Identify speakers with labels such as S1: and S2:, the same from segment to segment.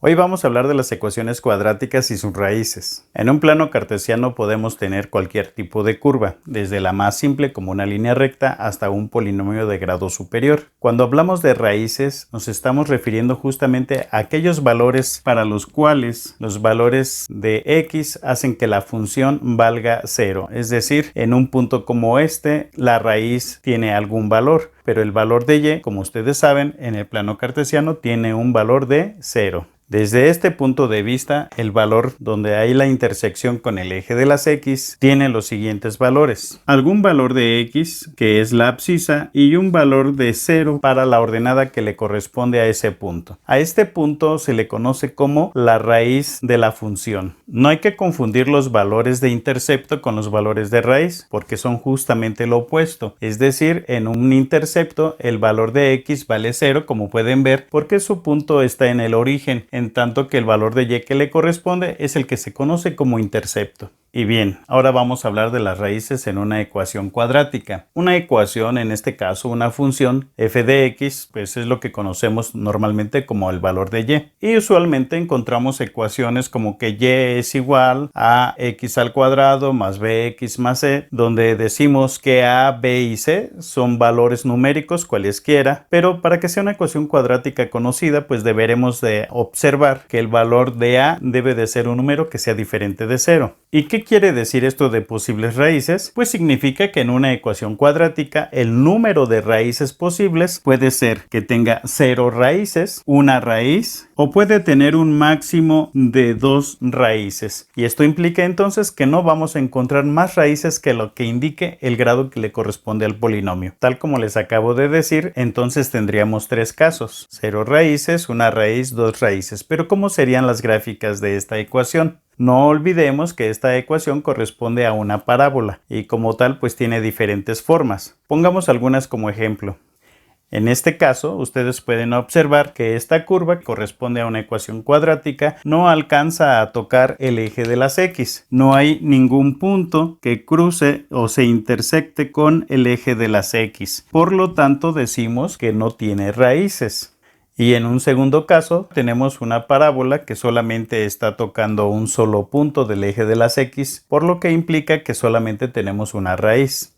S1: Hoy vamos a hablar de las ecuaciones cuadráticas y sus raíces. En un plano cartesiano podemos tener cualquier tipo de curva, desde la más simple como una línea recta hasta un polinomio de grado superior. Cuando hablamos de raíces, nos estamos refiriendo justamente a aquellos valores para los cuales los valores de x hacen que la función valga 0. Es decir, en un punto como este, la raíz tiene algún valor, pero el valor de y, como ustedes saben, en el plano cartesiano tiene un valor de 0. Desde este punto de vista, el valor donde hay la intersección con el eje de las x tiene los siguientes valores. Algún valor de x, que es la abscisa, y un valor de 0 para la ordenada que le corresponde a ese punto. A este punto se le conoce como la raíz de la función. No hay que confundir los valores de intercepto con los valores de raíz, porque son justamente lo opuesto. Es decir, en un intercepto, el valor de x vale 0, como pueden ver, porque su punto está en el origen, en tanto que el valor de y que le corresponde es el que se conoce como intercepto. Y bien, ahora vamos a hablar de las raíces en una ecuación cuadrática. Una ecuación, en este caso una función f de x, pues es lo que conocemos normalmente como el valor de y. Y usualmente encontramos ecuaciones como que y es igual a x al cuadrado más bx más c, donde decimos que a, b y c son valores numéricos cualesquiera, pero para que sea una ecuación cuadrática conocida, pues deberemos de observar que el valor de a debe de ser un número que sea diferente de 0. ¿Y qué quiere decir esto de posibles raíces? Pues significa que en una ecuación cuadrática el número de raíces posibles puede ser que tenga 0 raíces, una raíz, o puede tener un máximo de 2 raíces. Y esto implica entonces que no vamos a encontrar más raíces que lo que indique el grado que le corresponde al polinomio. Tal como les acabo de decir, entonces tendríamos 3 casos: 0 raíces, una raíz, 2 raíces. Pero ¿cómo serían las gráficas de esta ecuación? No olvidemos que esta ecuación corresponde a una parábola y como tal pues tiene diferentes formas. Pongamos algunas como ejemplo. En este caso, ustedes pueden observar que esta curva, que corresponde a una ecuación cuadrática, no alcanza a tocar el eje de las x. No hay ningún punto que cruce o se intersecte con el eje de las x. Por lo tanto, decimos que no tiene raíces. Y en un segundo caso tenemos una parábola que solamente está tocando un solo punto del eje de las x, por lo que implica que solamente tenemos una raíz.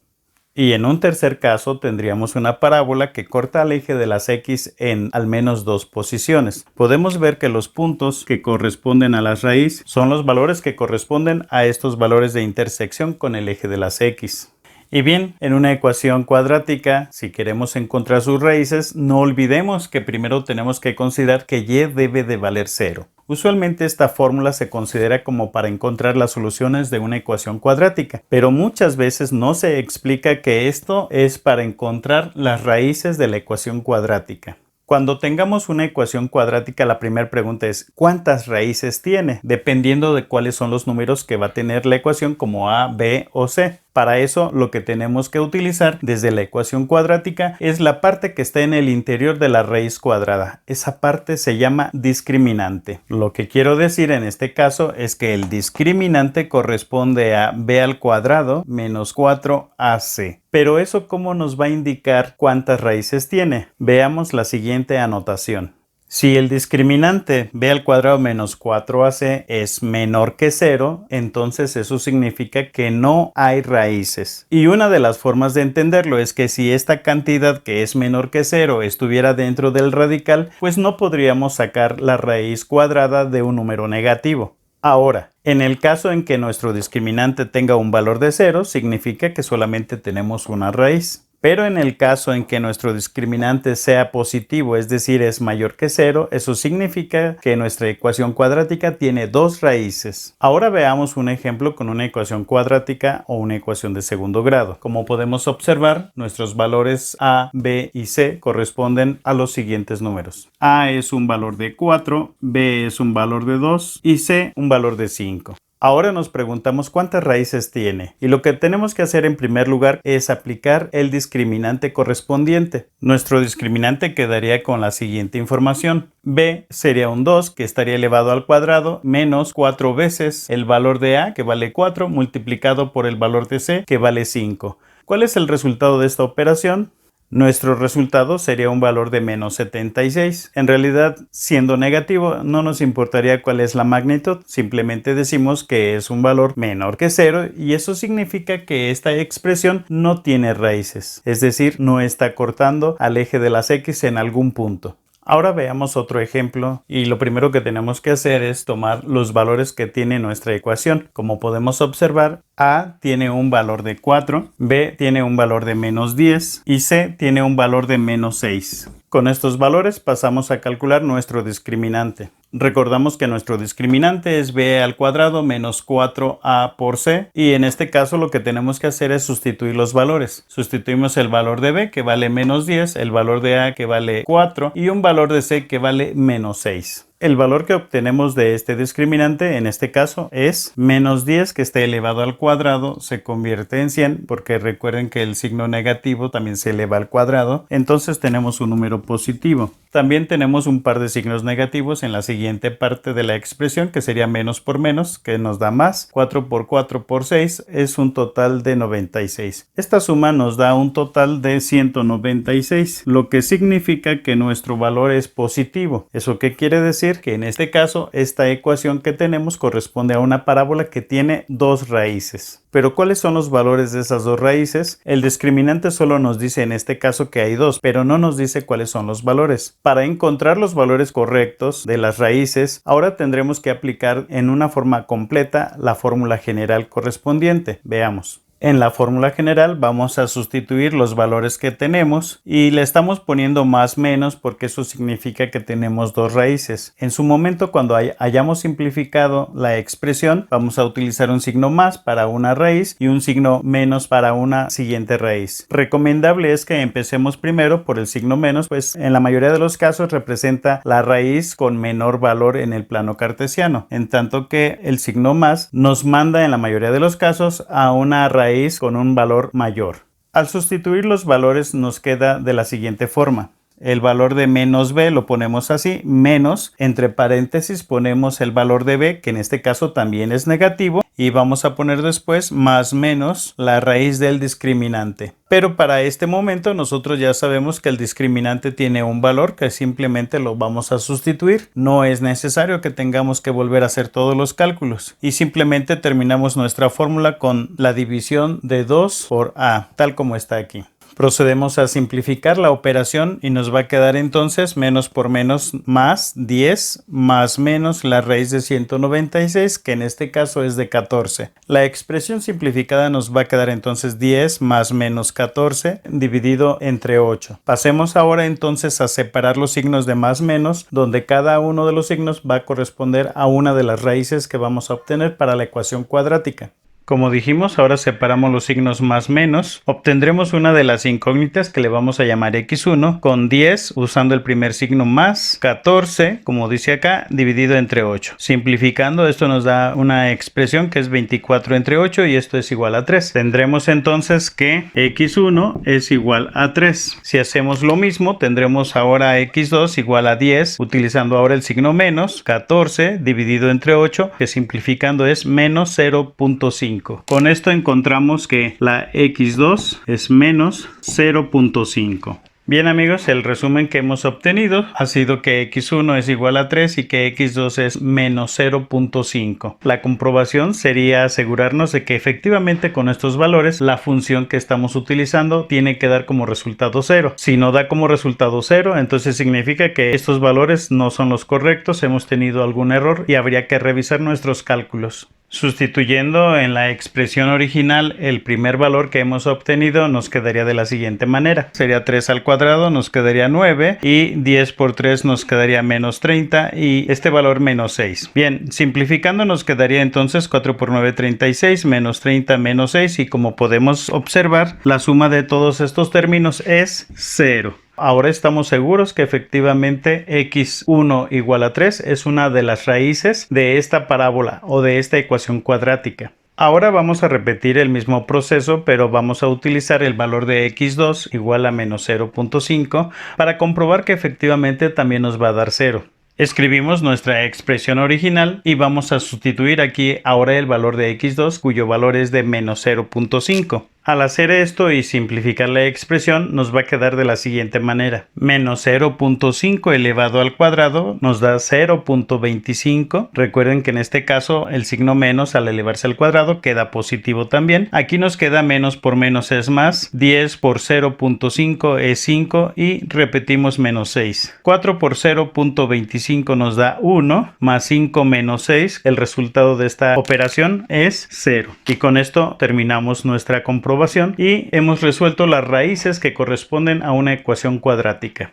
S1: Y en un tercer caso tendríamos una parábola que corta el eje de las x en al menos 2 posiciones. Podemos ver que los puntos que corresponden a la raíz son los valores que corresponden a estos valores de intersección con el eje de las x. Y bien, en una ecuación cuadrática, si queremos encontrar sus raíces, no olvidemos que primero tenemos que considerar que y debe de valer 0. Usualmente esta fórmula se considera como para encontrar las soluciones de una ecuación cuadrática, pero muchas veces no se explica que esto es para encontrar las raíces de la ecuación cuadrática. Cuando tengamos una ecuación cuadrática, la primera pregunta es ¿cuántas raíces tiene? Dependiendo de cuáles son los números que va a tener la ecuación como a, b o c. Para eso lo que tenemos que utilizar desde la ecuación cuadrática es la parte que está en el interior de la raíz cuadrada. Esa parte se llama discriminante. Lo que quiero decir en este caso es que el discriminante corresponde a b al cuadrado menos 4ac. Pero eso, ¿cómo nos va a indicar cuántas raíces tiene? Veamos la siguiente anotación. Si el discriminante b al cuadrado menos 4ac es menor que 0, entonces eso significa que no hay raíces. Y una de las formas de entenderlo es que si esta cantidad que es menor que 0 estuviera dentro del radical, pues no podríamos sacar la raíz cuadrada de un número negativo. Ahora, en el caso en que nuestro discriminante tenga un valor de 0, significa que solamente tenemos una raíz. Pero en el caso en que nuestro discriminante sea positivo, es decir, es mayor que 0, eso significa que nuestra ecuación cuadrática tiene 2 raíces. Ahora veamos un ejemplo con una ecuación cuadrática o una ecuación de segundo grado. Como podemos observar, nuestros valores a, b y c corresponden a los siguientes números. A es un valor de 4, b es un valor de 2 y c un valor de 5. Ahora nos preguntamos cuántas raíces tiene, y lo que tenemos que hacer en primer lugar es aplicar el discriminante correspondiente. Nuestro discriminante quedaría con la siguiente información. B sería un 2 que estaría elevado al cuadrado menos 4 veces el valor de A, que vale 4, multiplicado por el valor de C, que vale 5. ¿Cuál es el resultado de esta operación? nuestro resultado sería un valor de menos 76. En realidad, siendo negativo, no nos importaría cuál es la magnitud, simplemente decimos que es un valor menor que 0 y eso significa que esta expresión no tiene raíces, es decir, no está cortando al eje de las x en algún punto. Ahora veamos otro ejemplo y lo primero que tenemos que hacer es tomar los valores que tiene nuestra ecuación. Como podemos observar, A tiene un valor de 4, B tiene un valor de menos 10 y C tiene un valor de menos 6. Con estos valores pasamos a calcular nuestro discriminante. Recordamos que nuestro discriminante es b al cuadrado menos 4a por c y en este caso lo que tenemos que hacer es sustituir los valores. Sustituimos el valor de b que vale menos 10, el valor de a que vale 4 y un valor de c que vale menos 6. El valor que obtenemos de este discriminante en este caso es menos 10 que está elevado al cuadrado se convierte en 100 porque recuerden que el signo negativo también se eleva al cuadrado, entonces tenemos un número positivo. También tenemos un par de signos negativos en la siguiente parte de la expresión que sería menos por menos que nos da más. 4 por 4 por 6 es un total de 96. Esta suma nos da un total de 196, lo que significa que nuestro valor es positivo. ¿Eso qué quiere decir? Que en este caso esta ecuación que tenemos corresponde a una parábola que tiene dos raíces. Pero ¿cuáles son los valores de esas dos raíces? El discriminante solo nos dice en este caso que hay dos, pero no nos dice cuáles son los valores. Para encontrar los valores correctos de las raíces, ahora tendremos que aplicar en una forma completa la fórmula general correspondiente. Veamos. En la fórmula general vamos a sustituir los valores que tenemos y le estamos poniendo más menos porque eso significa que tenemos dos raíces. En su momento cuando hayamos simplificado la expresión vamos a utilizar un signo más para una raíz y un signo menos para una siguiente raíz. Recomendable es que empecemos primero por el signo menos, pues en la mayoría de los casos representa la raíz con menor valor en el plano cartesiano, en tanto que el signo más nos manda en la mayoría de los casos a una raíz con un valor mayor. Al sustituir los valores nos queda de la siguiente forma. El valor de menos b lo ponemos así, menos, entre paréntesis ponemos el valor de b, que en este caso también es negativo, y vamos a poner después más menos la raíz del discriminante. Pero para este momento nosotros ya sabemos que el discriminante tiene un valor que simplemente lo vamos a sustituir. No es necesario que tengamos que volver a hacer todos los cálculos y simplemente terminamos nuestra fórmula con la división de 2 por a, tal como está aquí. Procedemos a simplificar la operación y nos va a quedar entonces menos por menos más 10 más menos la raíz de 196 que en este caso es de 14. La expresión simplificada nos va a quedar entonces 10 más menos 14 dividido entre 8. Pasemos ahora entonces a separar los signos de más menos donde cada uno de los signos va a corresponder a una de las raíces que vamos a obtener para la ecuación cuadrática. Como dijimos, ahora separamos los signos más menos. Obtendremos una de las incógnitas que le vamos a llamar x1 con 10 usando el primer signo más 14, como dice acá, dividido entre 8. Simplificando, esto nos da una expresión que es 24 entre 8 y esto es igual a 3. Tendremos entonces que x1 es igual a 3. Si hacemos lo mismo, tendremos ahora x2 igual a 10, utilizando ahora el signo menos 14 dividido entre 8, que simplificando es menos 0.5. Con esto encontramos que la x2 es menos 0.5. Bien amigos, el resumen que hemos obtenido ha sido que x1 es igual a 3 y que x2 es menos 0.5. La comprobación sería asegurarnos de que efectivamente con estos valores la función que estamos utilizando tiene que dar como resultado 0. Si no da como resultado 0, entonces significa que estos valores no son los correctos, hemos tenido algún error y habría que revisar nuestros cálculos. Sustituyendo en la expresión original el primer valor que hemos obtenido nos quedaría de la siguiente manera. Sería 3 al cuadrado, nos quedaría 9 y 10 por 3 nos quedaría menos 30 y este valor menos 6. Bien, simplificando nos quedaría entonces 4 por 9, 36, menos 30, menos 6 y como podemos observar la suma de todos estos términos es 0. Ahora estamos seguros que efectivamente x1 igual a 3 es una de las raíces de esta parábola o de esta ecuación cuadrática. Ahora vamos a repetir el mismo proceso, pero vamos a utilizar el valor de x2 igual a menos 0.5 para comprobar que efectivamente también nos va a dar 0. Escribimos nuestra expresión original y vamos a sustituir aquí ahora el valor de x2 cuyo valor es de menos 0.5. Al hacer esto y simplificar la expresión, nos va a quedar de la siguiente manera. Menos 0.5 elevado al cuadrado nos da 0.25. Recuerden que en este caso el signo menos al elevarse al cuadrado queda positivo también. Aquí nos queda menos por menos es más. 10 por 0.5 es 5 y repetimos menos 6. 4 por 0.25 nos da 1 más 5 menos 6. El resultado de esta operación es 0. Y con esto terminamos nuestra comprobación y hemos resuelto las raíces que corresponden a una ecuación cuadrática.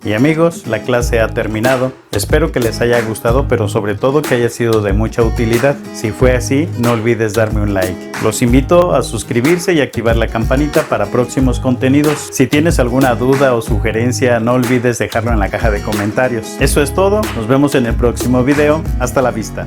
S1: Y amigos, la clase ha terminado. Espero que les haya gustado, pero sobre todo que haya sido de mucha utilidad. Si fue así, no olvides darme un like. Los invito a suscribirse y activar la campanita para próximos contenidos. Si tienes alguna duda o sugerencia, no olvides dejarlo en la caja de comentarios. Eso es todo, nos vemos en el próximo video. Hasta la vista.